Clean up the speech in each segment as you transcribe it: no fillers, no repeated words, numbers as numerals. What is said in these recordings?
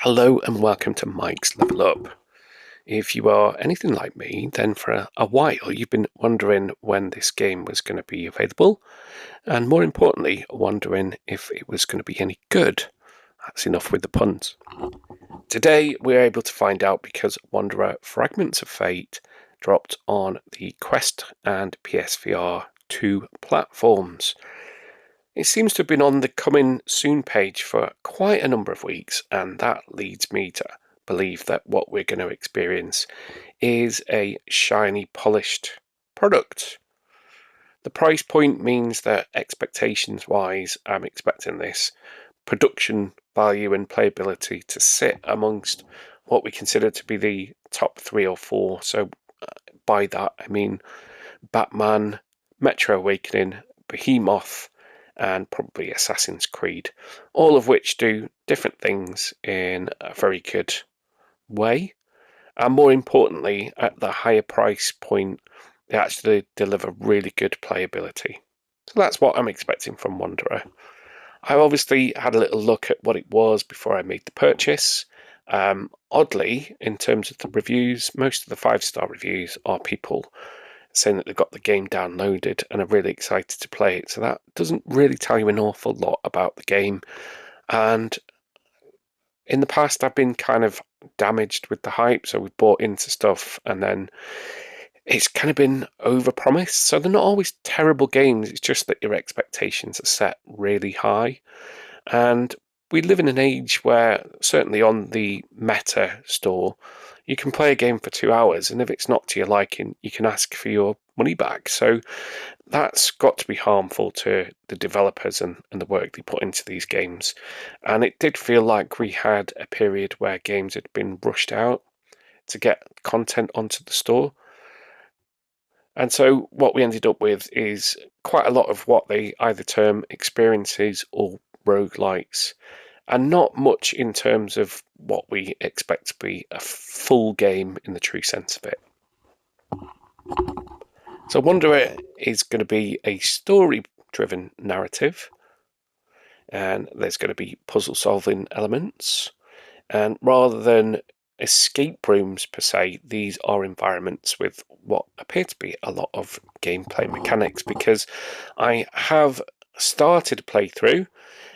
Hello and welcome to Mike's Level Up. If you are anything like me, then for a while you've been wondering when this game was going to be available, and more importantly, wondering if it was going to be any good. That's enough with the puns. Today we're able to find out because Wanderer Fragments of Fate dropped on the Quest and PSVR 2 platforms. It seems to have been on the coming soon page for quite a number of weeks, and that leads me to believe that what we're going to experience is a shiny, polished product. The price point means that expectations wise, I'm expecting this production value and playability to sit amongst what we consider to be the top 3 or 4. So, by that, I mean Batman, Metro Awakening, Behemoth, and probably Assassin's Creed, all of which do different things in a very good way. And more importantly, at the higher price point, they actually deliver really good playability. So that's what I'm expecting from Wanderer. I obviously had a little look at what it was before I made the purchase. Oddly, in terms of the reviews, most of the 5-star reviews are people saying that they've got the game downloaded and are really excited to play it. So that doesn't really tell you an awful lot about the game. And in the past, I've been kind of damaged with the hype. So we've bought into stuff and then it's kind of been overpromised. So they're not always terrible games. It's just that your expectations are set really high. And we live in an age where, certainly on the Meta store, you can play a game for 2 hours, and if it's not to your liking, you can ask for your money back. So that's got to be harmful to the developers and the work they put into these games. And it did feel like we had a period where games had been rushed out to get content onto the store. And so what we ended up with is quite a lot of what they either term experiences or roguelikes, and not much in terms of what we expect to be a full game in the true sense of it. So Wanderer is going to be a story-driven narrative, and there's going to be puzzle-solving elements, and rather than escape rooms per se, these are environments with what appear to be a lot of gameplay mechanics, because I have started a playthrough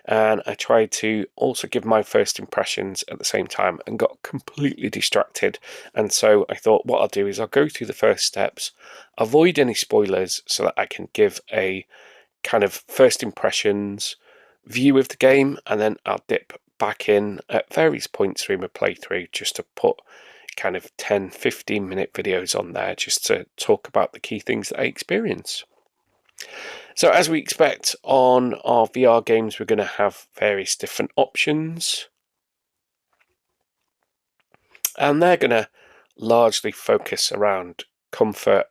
and I tried to also give my first impressions at the same time and got completely distracted. And so I thought what I'll do is I'll go through the first steps, avoid any spoilers so that I can give a kind of first impressions view of the game, and then I'll dip back in at various points through my playthrough just to put kind of 10-15 minute videos on there just to talk about the key things that I experience. So as we expect on our VR games, we're going to have various different options, and they're going to largely focus around comfort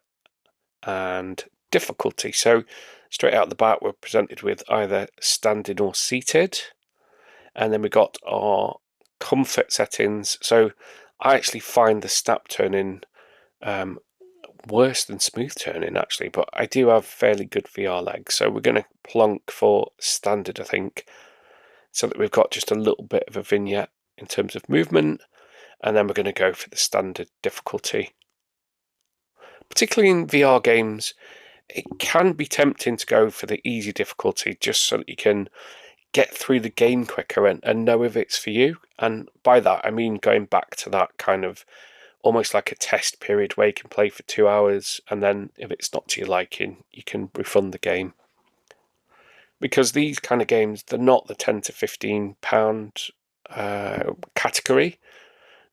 and difficulty. So straight out the bat, we're presented with either standing or seated, and then we got our comfort settings. So I actually find the snap turning worse than smooth turning actually, but I do have fairly good VR legs, so we're going to plonk for standard, I think, so that we've got just a little bit of a vignette in terms of movement, and then we're going to go for the standard difficulty. Particularly in VR games, it can be tempting to go for the easy difficulty just so that you can get through the game quicker and know if it's for you. And by that, I mean going back to that kind of almost like a test period where you can play for 2 hours, and then if it's not to your liking, you can refund the game. Because these kind of games, they're not the £10 to £15 category.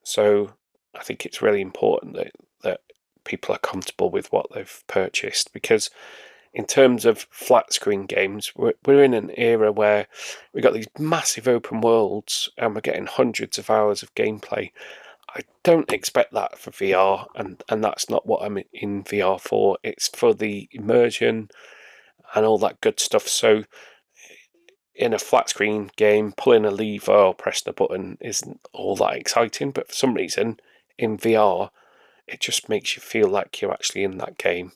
So I think it's really important that people are comfortable with what they've purchased, because in terms of flat screen games, we're in an era where we've got these massive open worlds and we're getting hundreds of hours of gameplay. I don't expect that for VR, and that's not what I'm in VR for. It's for the immersion and all that good stuff. So in a flat screen game, pulling a lever or pressing a button isn't all that exciting, but for some reason in VR it just makes you feel like you're actually in that game.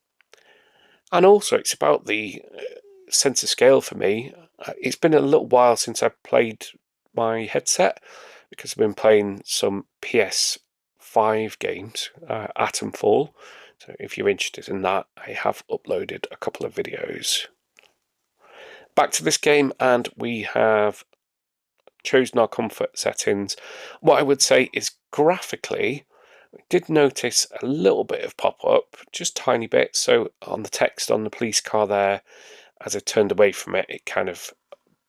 And also it's about the sense of scale for me. It's been a little while since I played my headset, because I've been playing some PS5 games, Atomfall. So if you're interested in that, I have uploaded a couple of videos. Back to this game, and we have chosen our comfort settings. What I would say is graphically, I did notice a little bit of pop-up, just tiny bits. So on the text on the police car there, as I turned away from it, it kind of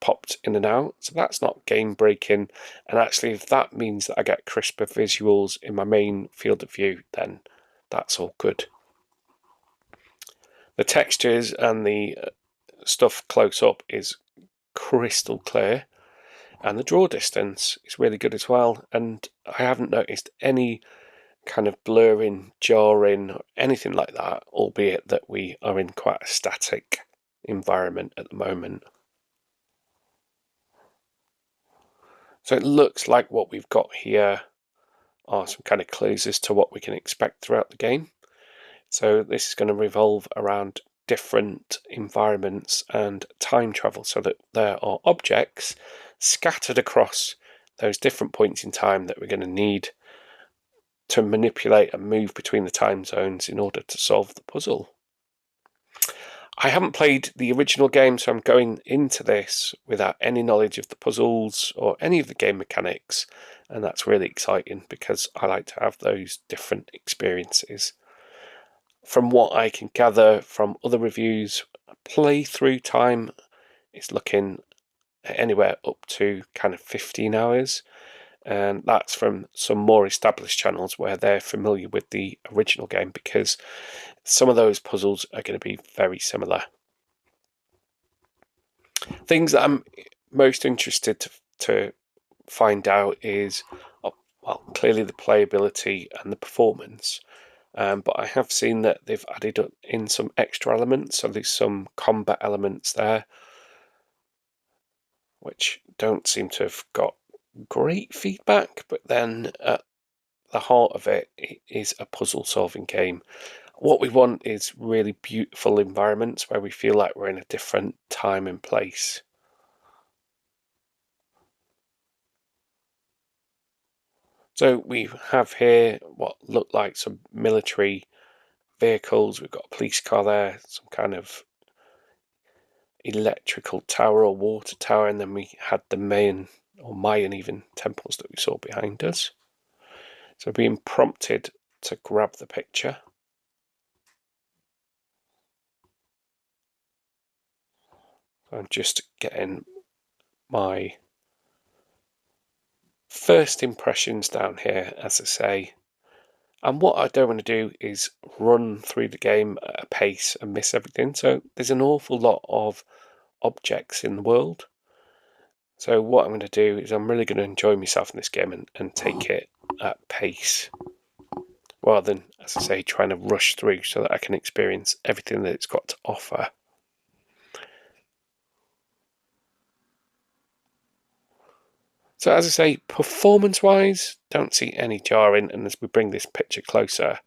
popped in and out. So that's not game breaking. And actually, if that means that I get crisper visuals in my main field of view, then that's all good. The textures and the stuff close up is crystal clear. And the draw distance is really good as well. And I haven't noticed any kind of blurring, jarring, or anything like that, albeit that we are in quite a static environment at the moment. So it looks like what we've got here are some kind of clues as to what we can expect throughout the game. So this is going to revolve around different environments and time travel, so that there are objects scattered across those different points in time that we're going to need to manipulate and move between the time zones in order to solve the puzzle. I haven't played the original game, so I'm going into this without any knowledge of the puzzles or any of the game mechanics, and that's really exciting because I like to have those different experiences. From what I can gather from other reviews, playthrough time is looking anywhere up to kind of 15 hours, and that's from some more established channels where they're familiar with the original game, because some of those puzzles are going to be very similar. Things that I'm most interested to find out is, well, clearly the playability and the performance. But I have seen that they've added in some extra elements, so there's some combat elements there, which don't seem to have got great feedback, but then at the heart of it is a puzzle-solving game. What we want is really beautiful environments where we feel like we're in a different time and place. So we have here what look like some military vehicles. We've got a police car there, some kind of electrical tower or water tower, and then we had the Mayan or Mayan even temples that we saw behind us. So being prompted to grab the picture. So I'm just getting my first impressions down here, as I say. And what I don't want to do is run through the game at a pace and miss everything. So there's an awful lot of objects in the world. So what I'm going to do is I'm really going to enjoy myself in this game and take it at pace, rather than, as I say, trying to rush through so that I can experience everything that it's got to offer. So as I say, performance-wise, don't see any jarring, and as we bring this picture closer,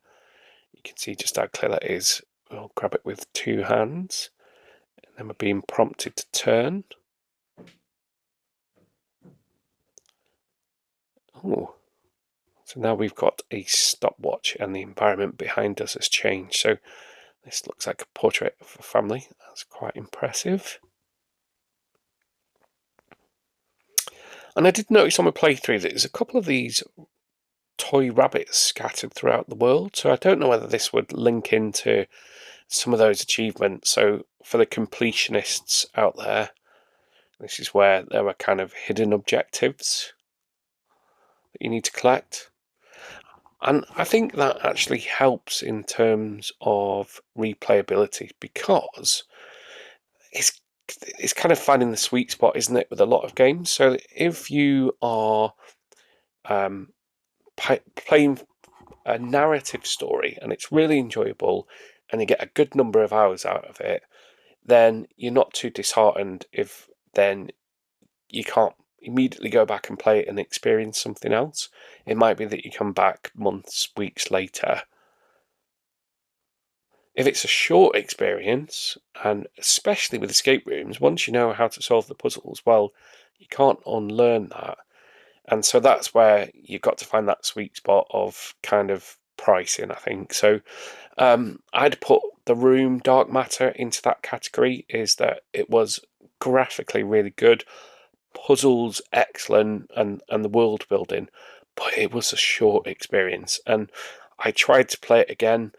you can see just how clear that is. We'll grab it with two hands, and then we're being prompted to turn. Oh, so now we've got a stopwatch, and the environment behind us has changed. So this looks like a portrait of a family. That's quite impressive. And I did notice on my playthrough that there's a couple of these toy rabbits scattered throughout the world. So I don't know whether this would link into some of those achievements. So for the completionists out there, this is where there are kind of hidden objectives that you need to collect. And I think that actually helps in terms of replayability, because it's kind of finding the sweet spot, isn't it, with a lot of games? So if you are playing a narrative story and it's really enjoyable and you get a good number of hours out of it, then you're not too disheartened if then you can't immediately go back and play it and experience something else. It might be that you come back months, weeks later. If it's a short experience, and especially with escape rooms, once you know how to solve the puzzles, well, you can't unlearn that. And so that's where you've got to find that sweet spot of kind of pricing, I think. So I'd put The Room Dark Matter into that category, is that it was graphically really good, puzzles excellent, and the world building, but it was a short experience. And I tried to play it again,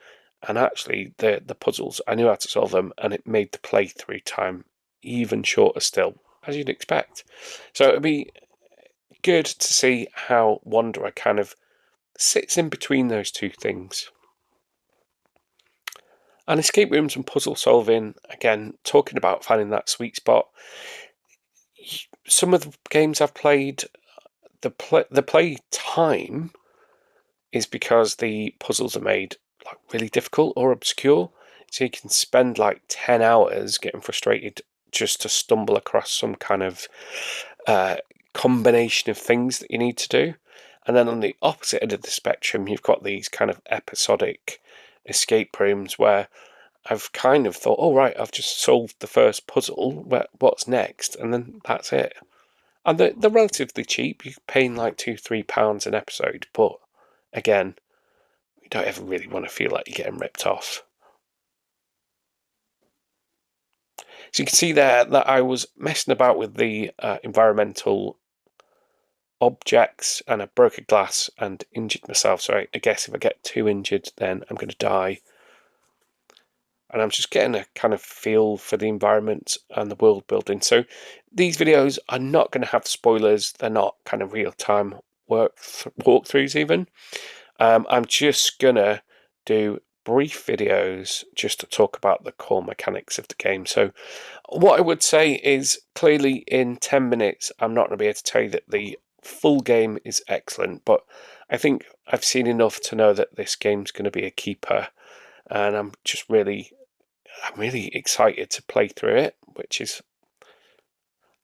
and actually the puzzles, I knew how to solve them, and it made the playthrough time even shorter still, as you'd expect. So it'd be good to see how Wanderer kind of sits in between those two things. And escape rooms and puzzle solving, again, talking about finding that sweet spot. Some of the games I've played, the play time is because the puzzles are made like really difficult or obscure. So you can spend like 10 hours getting frustrated just to stumble across some kind of combination of things that you need to do. And then on the opposite end of the spectrum, you've got these kind of episodic escape rooms where I've kind of thought, oh, right, I've just solved the first puzzle. What's next? And then that's it. And they're relatively cheap. You're paying like £2-3 an episode. But again, you don't ever really want to feel like you're getting ripped off. So you can see there that I was messing about with the environmental objects, and I broke a glass and injured myself. So I guess if I get too injured, then I'm going to die. And I'm just getting a kind of feel for the environment and the world building. So these videos are not going to have spoilers. They're not kind of real-time walkthroughs even. I'm just going to do brief videos just to talk about the core mechanics of the game. So what I would say is, clearly in 10 minutes, I'm not going to be able to tell you that the full game is excellent, but I think I've seen enough to know that this game's going to be a keeper, and I'm really excited to play through it, which is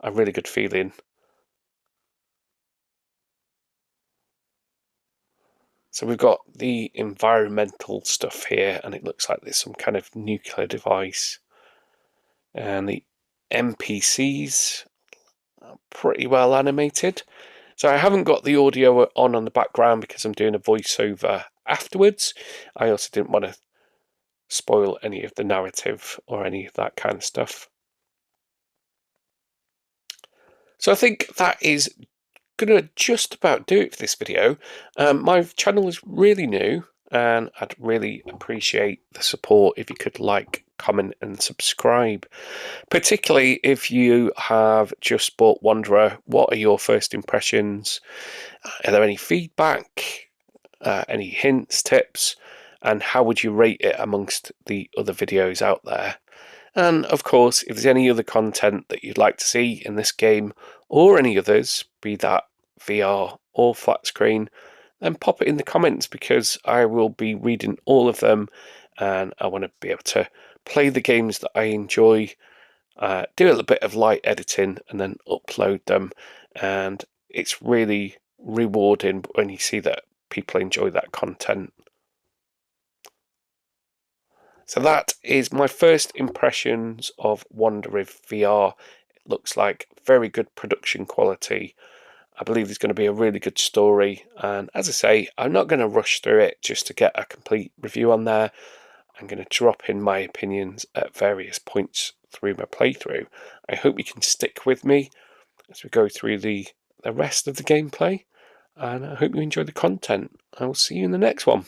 a really good feeling. So we've got the environmental stuff here, and it looks like there's some kind of nuclear device. And the NPCs are pretty well animated. So I haven't got the audio on the background because I'm doing a voiceover afterwards. I also didn't want to spoil any of the narrative or any of that kind of stuff. So I think that is going to just about do it for this video. My channel is really new, and I'd really appreciate the support if you could like, comment and subscribe, particularly if you have just bought Wanderer. What are your first impressions? Are there any feedback, any hints, tips, and how would you rate it amongst the other videos out there? And of course, if there's any other content that you'd like to see in this game or any others, be that VR or flat screen, then pop it in the comments, because I will be reading all of them, and I want to be able to play the games that I enjoy, do a little bit of light editing, and then upload them. And it's really rewarding when you see that people enjoy that content. So that is my first impressions of Wanderer VR. It looks like very good production quality. I believe there's going to be a really good story. And as I say, I'm not going to rush through it just to get a complete review on there. I'm going to drop in my opinions at various points through my playthrough. I hope you can stick with me as we go through the rest of the gameplay. And I hope you enjoy the content. I will see you in the next one.